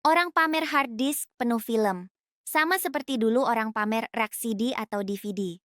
Orang pamer hard disk penuh film. Sama seperti dulu orang pamer rak CD atau DVD.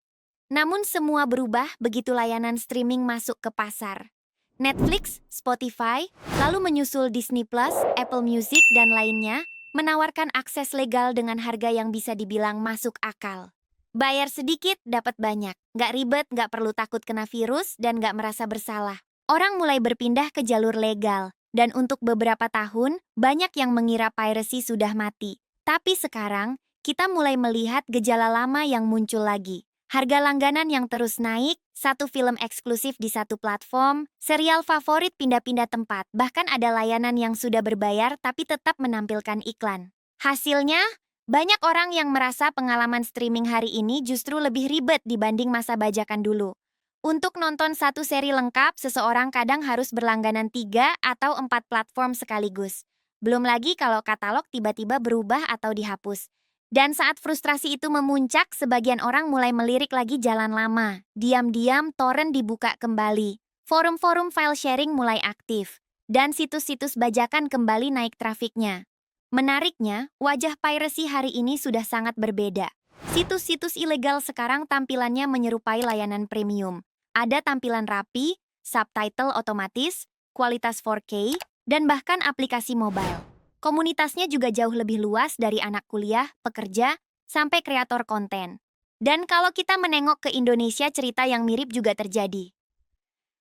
Namun semua berubah begitu layanan streaming masuk ke pasar. Netflix, Spotify, lalu menyusul Disney Plus, Apple Music, dan lainnya, menawarkan akses legal dengan harga yang bisa dibilang masuk akal. Bayar sedikit, dapat banyak. Nggak ribet, nggak perlu takut kena virus, dan nggak merasa bersalah. Orang mulai berpindah ke jalur legal, dan untuk beberapa tahun, banyak yang mengira piracy sudah mati. Tapi sekarang, kita mulai melihat gejala lama yang muncul lagi. Harga langganan yang terus naik, satu film eksklusif di satu platform, serial favorit pindah-pindah tempat, bahkan ada layanan yang sudah berbayar tapi tetap menampilkan iklan. Hasilnya, banyak orang yang merasa pengalaman streaming hari ini justru lebih ribet dibanding masa bajakan dulu. Untuk nonton satu seri lengkap, seseorang kadang harus berlangganan 3 atau 4 platform sekaligus. Belum lagi kalau katalog tiba-tiba berubah atau dihapus. Dan saat frustrasi itu memuncak, sebagian orang mulai melirik lagi jalan lama. Diam-diam, torrent dibuka kembali. Forum-forum file sharing mulai aktif. Dan situs-situs bajakan kembali naik trafiknya. Menariknya, wajah piracy hari ini sudah sangat berbeda. Situs-situs ilegal sekarang tampilannya menyerupai layanan premium. Ada tampilan rapi, subtitle otomatis, kualitas 4K, dan bahkan aplikasi mobile. Komunitasnya juga jauh lebih luas dari anak kuliah, pekerja, sampai kreator konten. Dan kalau kita menengok ke Indonesia, cerita yang mirip juga terjadi.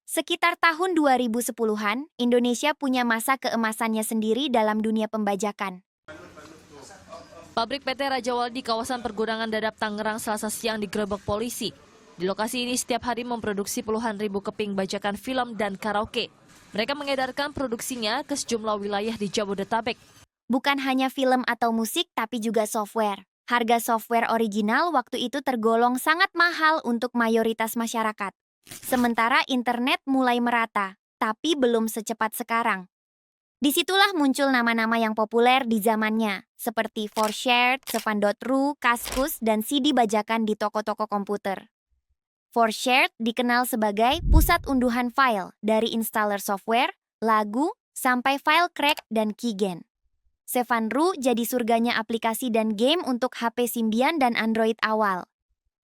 Sekitar tahun 2010-an, Indonesia punya masa keemasannya sendiri dalam dunia pembajakan. Pabrik PT Raja Wali di kawasan Pergudangan Dadap Tangerang Selasa siang digerebek polisi. Di lokasi ini setiap hari memproduksi puluhan ribu keping bajakan film dan karaoke. Mereka mengedarkan produksinya ke sejumlah wilayah di Jabodetabek. Bukan hanya film atau musik, tapi juga software. Harga software original waktu itu tergolong sangat mahal untuk mayoritas masyarakat. Sementara internet mulai merata, tapi belum secepat sekarang. Disitulah muncul nama-nama yang populer di zamannya, seperti 4Shared, Sevan.ru, Kaskus, dan CD bajakan di toko-toko komputer. 4Shared dikenal sebagai pusat unduhan file dari installer software, lagu, sampai file crack dan keygen. Sevan.ru jadi surganya aplikasi dan game untuk HP Symbian dan Android awal.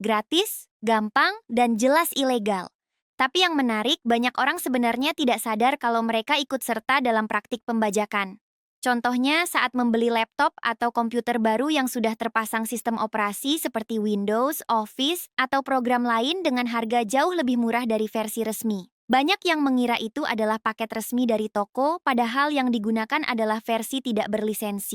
Gratis, gampang, dan jelas ilegal. Tapi yang menarik, banyak orang sebenarnya tidak sadar kalau mereka ikut serta dalam praktik pembajakan. Contohnya saat membeli laptop atau komputer baru yang sudah terpasang sistem operasi seperti Windows, Office, atau program lain dengan harga jauh lebih murah dari versi resmi. Banyak yang mengira itu adalah paket resmi dari toko, padahal yang digunakan adalah versi tidak berlisensi.